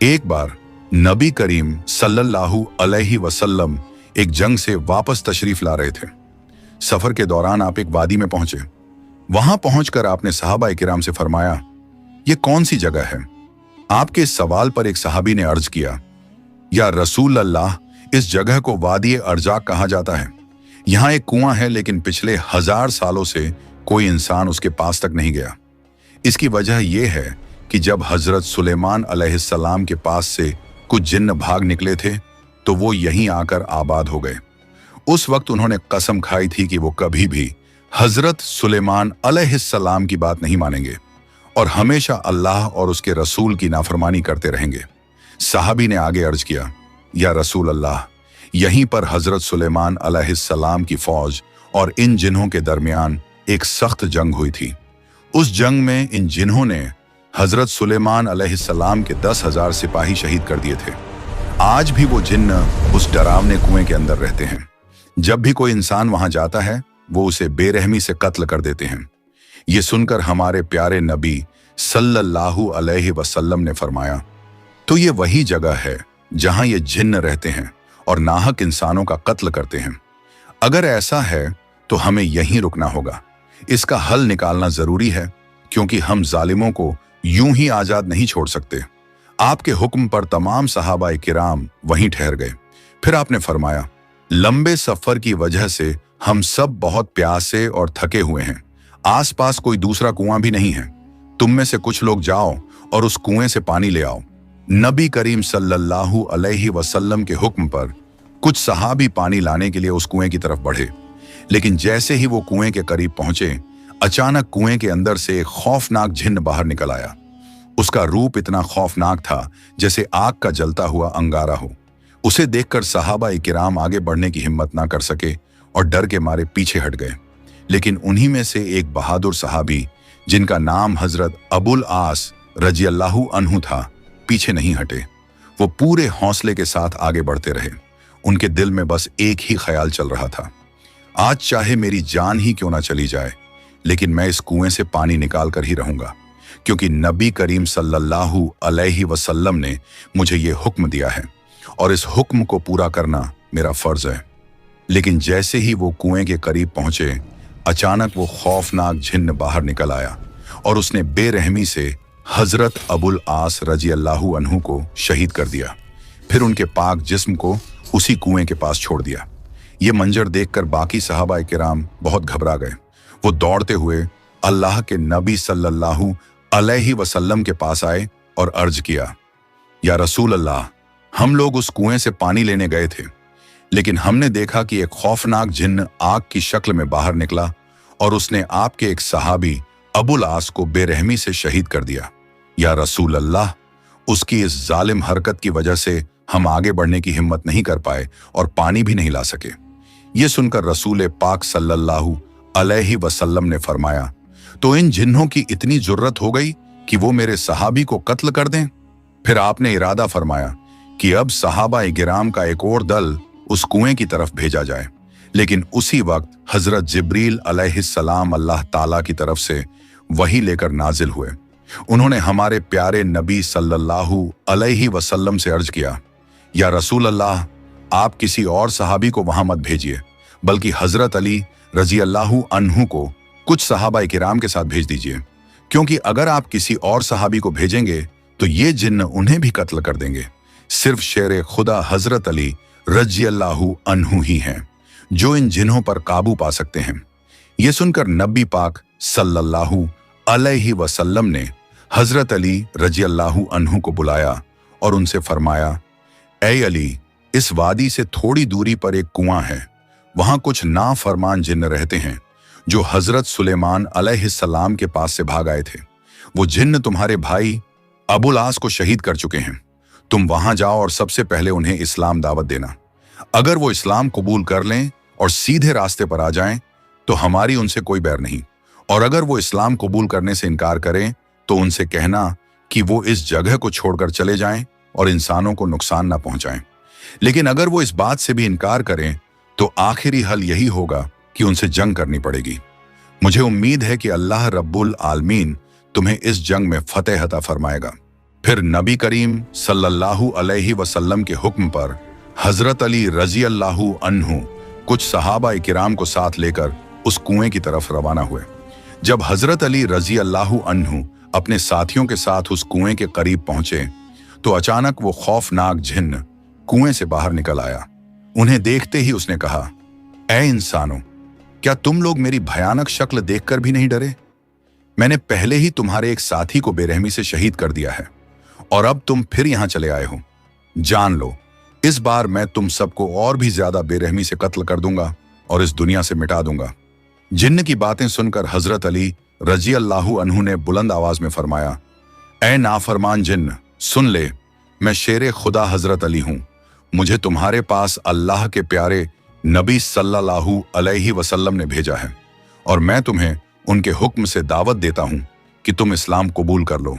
एक बार नबी करीम सल्लल्लाहु अलैहि वसल्लम एक जंग से वापस तशरीफ ला रहे थे। सफर के दौरान आप एक वादी में पहुंचे। वहां पहुंचकर आपने सहाबाए किराम से फरमाया, ये कौन सी जगह है? आपके इस सवाल पर एक सहाबी ने अर्ज किया, या रसूल अल्लाह, इस जगह को वादी अर्जाक कहा जाता है। यहाँ एक कुआं है, लेकिन पिछले 1000 सालों से कोई इंसान उसके पास तक नहीं गया। इसकी वजह यह है कि जब हजरत सुलेमान अलैहिस्सलाम के पास से कुछ जिन्न भाग निकले थे तो वो यहीं आकर आबाद हो गए। उस वक्त उन्होंने कसम खाई थी कि वो कभी भी हजरत सुलेमान अलैहिस्सलाम की बात नहीं मानेंगे और हमेशा अल्लाह और उसके रसूल की नाफरमानी करते रहेंगे। साहबी ने आगे अर्ज किया, या रसूल अल्लाह, यहीं पर हजरत सुलेमान अलैहिस्सलाम की फौज और इन जिन्हों के दरमियान एक सख्त जंग हुई थी। उस जंग में इन जिन्हों ने हजरत सुलेमान अलैहिस्सलाम के 10,000 सिपाही शहीद कर दिए थे। आज भी वो जिन्न उस डरावने कुएं के अंदर रहते हैं। जब भी कोई इंसान वहां जाता है वो उसे बेरहमी से कत्ल कर देते हैं। ये सुनकर हमारे प्यारे नबी सल्लल्लाहु अलैहि वसल्लम ने फरमाया, तो ये वही जगह है जहां ये जिन्न रहते हैं और नाहक इंसानों का कत्ल करते हैं। अगर ऐसा है तो हमें यहीं रुकना होगा। इसका हल निकालना जरूरी है, क्योंकि हम जालिमों को यूं ही आजाद नहीं छोड़ सकते। आपके हुक्म पर तमाम सहाबाए किराम वहीं ठहर गए। फिर आपने फरमाया, लंबे सफर की वजह से हम सब बहुत प्यासे और थके हुए हैं। आसपास कोई दूसरा कुआं भी नहीं है। तुम में से कुछ लोग जाओ और उस कुएं से पानी ले आओ। नबी करीम सल्लल्लाहु अलैहि वसल्लम के हुक्म पर कुछ सहाबी पानी लाने के लिए उस कुएं की तरफ बढ़े, लेकिन जैसे ही वो कुएं के करीब पहुंचे, अचानक कुएं के अंदर से एक खौफनाक जिन्न बाहर निकल आया। उसका रूप इतना खौफनाक था जैसे आग का जलता हुआ अंगारा हो। उसे देखकर सहाबाए किराम आगे बढ़ने की हिम्मत ना कर सके और डर के मारे पीछे हट गए। लेकिन उन्हीं में से एक बहादुर सहाबी, जिनका नाम हजरत अबुल आस रजियल्लाहु अन्हु था, पीछे नहीं हटे। वो पूरे हौसले के साथ आगे बढ़ते रहे। उनके दिल में बस एक ही ख्याल चल रहा था, आज चाहे मेरी जान ही क्यों ना चली जाए, लेकिन मैं इस कुएं से पानी निकाल कर ही रहूंगा, क्योंकि नबी करीम सल्लल्लाहु अलैहि वसल्लम ने मुझे ये हुक्म दिया है और इस हुक्म को पूरा करना मेरा फर्ज है। लेकिन जैसे ही वो कुएं के करीब पहुंचे, अचानक वो खौफनाक जिन्न बाहर निकल आया और उसने बेरहमी से हजरत अबुल आस रजियल्लाहु अन्हु को शहीद कर दिया। फिर उनके पाक जिस्म को उसी कुएं के पास छोड़ दिया। ये मंजर देखकर बाकी सहाबाए किराम बहुत घबरा गए। वो दौड़ते हुए अल्लाह के नबी सल्लल्लाहु अलैहि वसल्लम के पास आए और अर्ज किया, या रसूल अल्लाह, हम लोग उस कुएं से पानी लेने गए थे, लेकिन हमने देखा कि एक खौफनाक जिन्न आग की शक्ल में बाहर निकला और उसने आपके एक सहाबी अबुल आस को बेरहमी से शहीद कर दिया। या रसूल अल्लाह, उसकी इस जालिम हरकत की वजह से हम आगे बढ़ने की हिम्मत नहीं कर पाए और पानी भी नहीं ला सके। ये सुनकर रसूल पाक सल्लल्लाहु अलैहि वसल्लम ने फरमाया, तो इन जिन्हों की इतनी जुर्रत हो गई कि वो मेरे सहाबी को कत्ल कर दें? फिर आपने इरादा फरमाया कि अब सहाबाए गिराम का एक और दल उस कुएं की तरफ भेजा जाए। लेकिन उसी वक्त हजरत जिब्रील अलैहिस्सलाम अल्लाह ताला की तरफ से वही लेकर नाजिल हुए। उन्होंने हमारे प्यारे नबी सल्लल्लाहु अलैहि वसल्लम से अर्ज किया, या रसूल अल्लाह, आप किसी और सहाबी को वहां मत भेजिए, बल्कि हजरत अली रजियल्लाहु अन्हु को कुछ सहाबाए किराम के साथ भेज दीजिए, क्योंकि अगर आप किसी और सहाबी को भेजेंगे तो ये जिन्न उन्हें भी कत्ल कर देंगे। सिर्फ शेर खुदा हजरत अली रजियल्लाहु अन्हु ही हैं जो इन जिन्हों पर काबू पा सकते हैं। ये सुनकर नबी पाक सल्लल्लाहु अलैहि वसल्लम ने हजरत अली रजियल्लाहु अन्हु को बुलाया और उनसे फरमाया, ऐ अली, इस वादी से थोड़ी दूरी पर एक कुआं है। वहां कुछ नाफरमान जिन्न रहते हैं जो हजरत सुलेमान अलैहिस्सलाम के पास से भाग आए थे। वो जिन्न तुम्हारे भाई अबुल आस को शहीद कर चुके हैं। तुम वहां जाओ और सबसे पहले उन्हें इस्लाम दावत देना। अगर वो इस्लाम कबूल कर लें और सीधे रास्ते पर आ जाएं तो हमारी उनसे कोई बैर नहीं, और अगर वो इस्लाम कबूल करने से इनकार करें तो उनसे कहना कि वो इस जगह को छोड़कर चले जाएं और इंसानों को नुकसान ना पहुंचाएं। लेकिन अगर वो इस बात से भी इनकार करें तो आखिरी हल यही होगा कि उनसे जंग करनी पड़ेगी। मुझे उम्मीद है कि अल्लाह रब्बुल आलमीन तुम्हें इस जंग में फतेह अता फरमाएगा। फिर नबी करीम सल्लल्लाहु अलैहि वसल्लम के हुक्म पर हजरत अली रजी अल्लाहु अन्हु कुछ सहाबा किराम को साथ लेकर उस कुएं की तरफ रवाना हुए। जब हजरत अली रजी अल्लाहु अन्हु अपने साथियों के साथ उस कुएं के करीब पहुंचे तो अचानक वो खौफनाक जिन्न कुएं से बाहर निकल आया। उन्हें देखते ही उसने कहा, ऐ इंसानों, क्या तुम लोग मेरी भयानक शक्ल देखकर भी नहीं डरे? मैंने पहले ही तुम्हारे एक साथी को बेरहमी से शहीद कर दिया है और अब तुम फिर यहां चले आए हो। जान लो, इस बार मैं तुम सबको और भी ज्यादा बेरहमी से कत्ल कर दूंगा और इस दुनिया से मिटा दूंगा। जिन्न की बातें सुनकर हजरत अली रजी अल्लाहु अन्हु ने बुलंद आवाज में फरमाया, ऐ नाफरमान जिन्न, सुन ले, मैं शेर खुदा हजरत अली हूं। मुझे तुम्हारे पास अल्लाह के प्यारे नबी सल्लल्लाहु अलैहि वसल्लम ने भेजा है और मैं तुम्हें उनके हुक्म से दावत देता हूं कि तुम इस्लाम कबूल कर लो।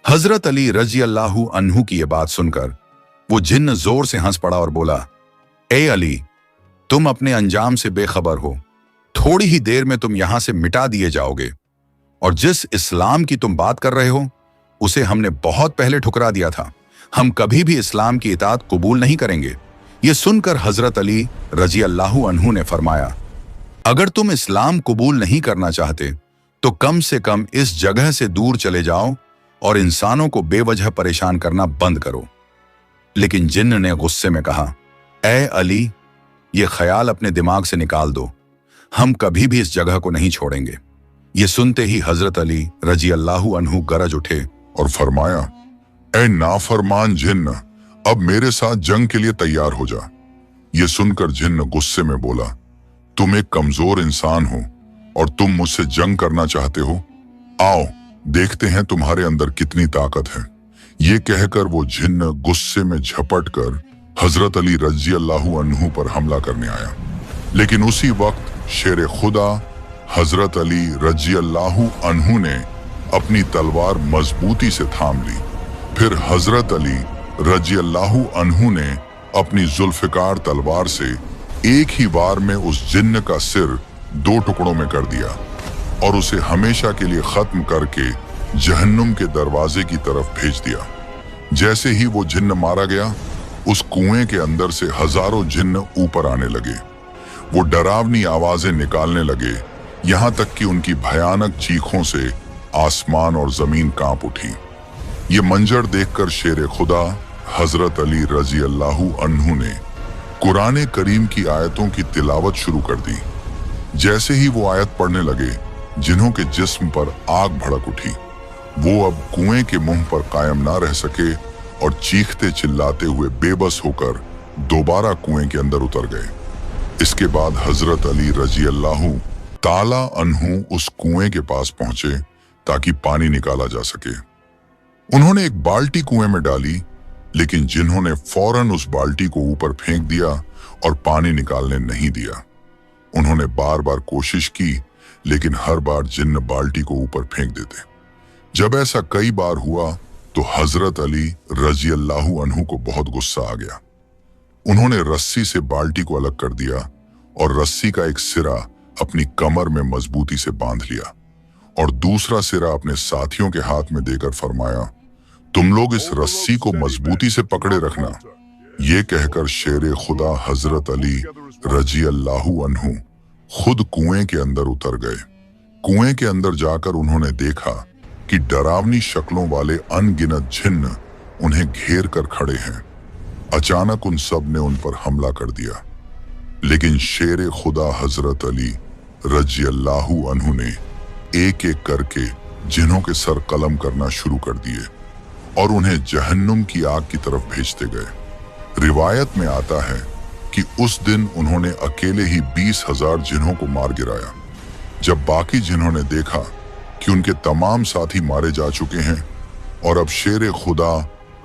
हजरत अली रजी अल्लाहु अन्हु की यह बात सुनकर वो जिन्न जोर से हंस पड़ा और बोला, ए अली, तुम अपने अंजाम से बेखबर हो। थोड़ी ही देर में तुम यहां से मिटा दिए जाओगे और जिस इस्लाम की तुम बात कर रहे हो उसे हमने बहुत पहले ठुकरा दिया था। हम कभी भी इस्लाम की इताअत कबूल नहीं करेंगे। ये सुनकर हजरत अली रजी अल्लाहु अन्हु ने फरमाया, अगर तुम इस्लाम कबूल नहीं करना चाहते तो कम से कम इस जगह से दूर चले जाओ और इंसानों को बेवजह परेशान करना बंद करो। लेकिन जिन्न ने गुस्से में कहा, ए अली, ये ख्याल अपने दिमाग से निकाल दो, हम कभी भी इस जगह को नहीं छोड़ेंगे। ये सुनते ही हजरत अली रजी अल्लाहु अन्हु गरज उठे और फरमाया, ए नाफरमान जिन्न, अब मेरे साथ जंग के लिए तैयार हो जा। ये सुनकर जिन्न गुस्से में बोला, तुम एक कमजोर इंसान हो और तुम मुझसे जंग करना चाहते हो? आओ देखते हैं तुम्हारे अंदर कितनी ताकत है। ये कहकर वो जिन्न गुस्से में झपट कर हजरत अली रजी अल्लाहु अन्हु पर हमला करने आया। लेकिन उसी वक्त शेर खुदा हजरत अली रजी अल्लाहु अन्हु ने अपनी तलवार मजबूती से थाम ली। फिर हजरत अली रजी अल्लाहु अन्हु ने अपनी जुल्फिकार तलवार से एक ही बार में उस जिन्न का सिर 2 टुकड़ों में कर दिया और उसे हमेशा के लिए खत्म करके जहन्नुम के दरवाजे की तरफ भेज दिया। जैसे ही वो जिन्न मारा गया, उस कुएं के अंदर से हजारों जिन्न ऊपर आने लगे। वो डरावनी आवाजें निकालने लगे, यहां तक कि उनकी भयानक चीखों से आसमान और जमीन कांप उठी। ये मंजर देखकर शेर खुदा हजरत अली रजी अल्लाहु अन्हु ने कुरान करीम की आयतों की तिलावत शुरू कर दी। जैसे ही वो आयत पढ़ने लगे, जिन्हों के जिस्म पर आग भड़क उठी। वो अब कुएं के मुंह पर कायम ना रह सके और चीखते चिल्लाते हुए बेबस होकर दोबारा कुएं के अंदर उतर गए। इसके बाद हजरत अली रजी अल्लाहु ताला अन्हु उस कुएं के पास पहुंचे ताकि पानी निकाला जा सके। उन्होंने एक बाल्टी कुएं में डाली, लेकिन जिन्होंने फौरन उस बाल्टी को ऊपर फेंक दिया और पानी निकालने नहीं दिया। उन्होंने बार बार कोशिश की, लेकिन हर बार जिन्न बाल्टी को ऊपर फेंक देते। जब ऐसा कई बार हुआ तो हजरत अली रजी अल्लाहु अन्हु को बहुत गुस्सा आ गया। उन्होंने रस्सी से बाल्टी को अलग कर दिया और रस्सी का एक सिरा अपनी कमर में मजबूती से बांध लिया और दूसरा सिरा अपने साथियों के हाथ में देकर फरमाया, तुम लोग इस रस्सी को मजबूती से पकड़े रखना। ये कहकर शेर खुदा हजरत अली रजी अल्लाहु अन्हु खुद कुएं के अंदर उतर गए। कुएं के अंदर जाकर उन्होंने देखा कि डरावनी शक्लों वाले अनगिनत जिन्न उन्हें घेर कर खड़े हैं। अचानक उन सब ने उन पर हमला कर दिया, लेकिन शेर खुदा हजरत अली रजी अल्लाहु अन्हु ने एक एक करके जिन्हों के सर कलम करना शुरू कर दिए और उन्हें जहन्नुम की आग की तरफ भेजते गए। रिवायत में आता है कि उस दिन उन्होंने अकेले ही 20,000 जिन्हों को मार गिराया। जब बाकी जिन्हों ने देखा कि उनके तमाम साथी मारे जा चुके हैं और अब शेर खुदा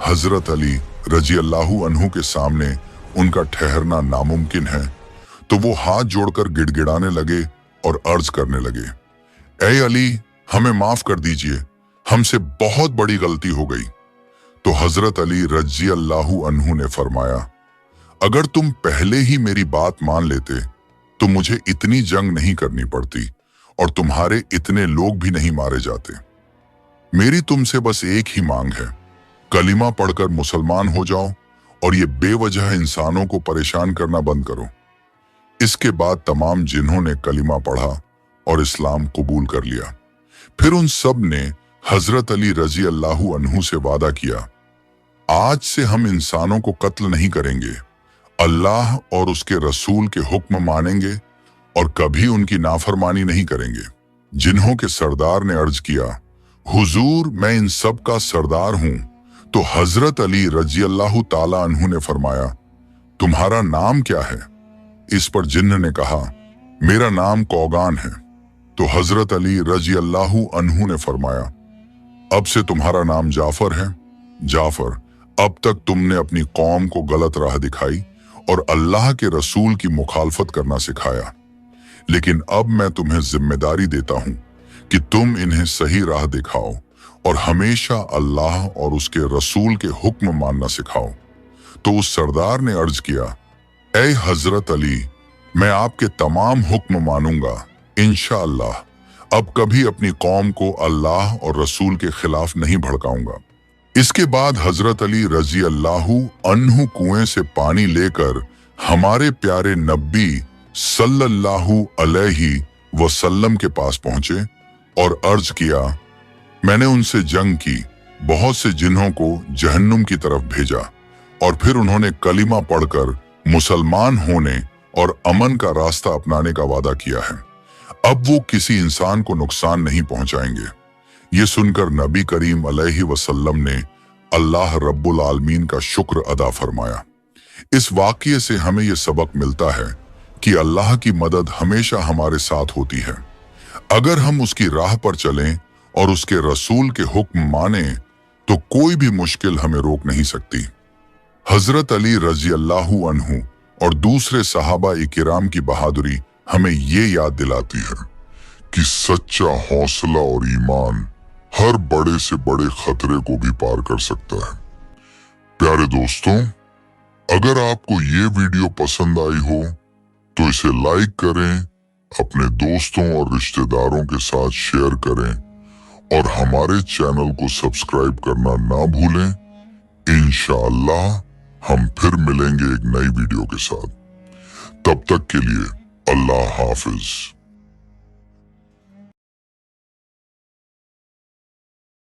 हजरत अली रजी अल्लाहु अन्हु के सामने उनका ठहरना नामुमकिन है, तो वो हाथ जोड़कर गिड़गिड़ाने लगे और अर्ज करने लगे, ऐ अली, हमें माफ कर दीजिए, हमसे बहुत बड़ी गलती हो गई। तो हजरत अली रजी अल्लाहु अन्हु ने फरमाया, अगर तुम पहले ही मेरी बात मान लेते तो मुझे इतनी जंग नहीं करनी पड़ती और तुम्हारे इतने लोग भी नहीं मारे जाते। मेरी तुमसे बस एक ही मांग है कलिमा पढ़कर मुसलमान हो जाओ और ये बेवजह इंसानों को परेशान करना बंद करो। इसके बाद तमाम जिन्हों ने कलिमा पढ़ा और इस्लाम कबूल कर लिया। फिर उन सब ने हजरत अली रजी अल्लाहु अन्हु से वादा किया, आज से हम इंसानों को कत्ल नहीं करेंगे, अल्लाह और उसके रसूल के हुक्म मानेंगे और कभी उनकी नाफरमानी नहीं करेंगे। जिन्हों के सरदार ने अर्ज किया, हुजूर मैं इन सब का सरदार हूं। तो हजरत अली रजी अल्लाहु ताला अन्हु ने फरमाया, तुम्हारा नाम क्या है? इस पर जिन्न ने कहा, मेरा नाम कौगान है। तो हजरत अली रजी अल्लाहु अन्हु ने फरमाया, अब से तुम्हारा नाम जाफर है। जाफर, अब तक तुमने अपनी कौम को गलत राह दिखाई और अल्लाह के रसूल की मुखालफत करना सिखाया, लेकिन अब मैं तुम्हें जिम्मेदारी देता हूं कि तुम इन्हें सही राह दिखाओ और हमेशा अल्लाह और उसके रसूल के हुक्म मानना सिखाओ। तो उस सरदार ने अर्ज किया, ऐ हजरत अली, मैं आपके तमाम हुक्म मानूंगा इंशाअल्लाह, अब कभी अपनी कौम को अल्लाह और रसूल के खिलाफ नहीं भड़काऊंगा। इसके बाद हजरत अली रजी अल्लाहु अन्हु कुएं से पानी लेकर हमारे प्यारे नबी सल्लल्लाहु अलैहि वसल्लम के पास पहुंचे और अर्ज किया, मैंने उनसे जंग की, बहुत से जिन्हों को जहन्नुम की तरफ भेजा और फिर उन्होंने कलिमा पढ़कर मुसलमान होने और अमन का रास्ता अपनाने का वादा किया है। अब वो किसी इंसान को नुकसान नहीं पहुंचाएंगे। ये सुनकर नबी करीम अलैहि वसल्लम ने अल्लाह रब्बुल आलमीन का शुक्र अदा फरमाया। इस वाक़ये से हमें यह सबक मिलता है कि अल्लाह की मदद हमेशा हमारे साथ होती है। अगर हम उसकी राह पर चलें और उसके रसूल के हुक्म माने तो कोई भी मुश्किल हमें रोक नहीं सकती। हजरत अली रजी अल्लाहु अन्हु और दूसरे सहाबा इकिराम की बहादुरी हमें ये याद दिलाती है कि सच्चा हौसला और ईमान हर बड़े से बड़े खतरे को भी पार कर सकता है। प्यारे दोस्तों, अगर आपको ये वीडियो पसंद आई हो तो इसे लाइक करें, अपने दोस्तों और रिश्तेदारों के साथ शेयर करें और हमारे चैनल को सब्सक्राइब करना ना भूलें। इंशाअल्लाह हम फिर मिलेंगे एक नई वीडियो के साथ। तब तक के लिए अल्लाह हाफिज।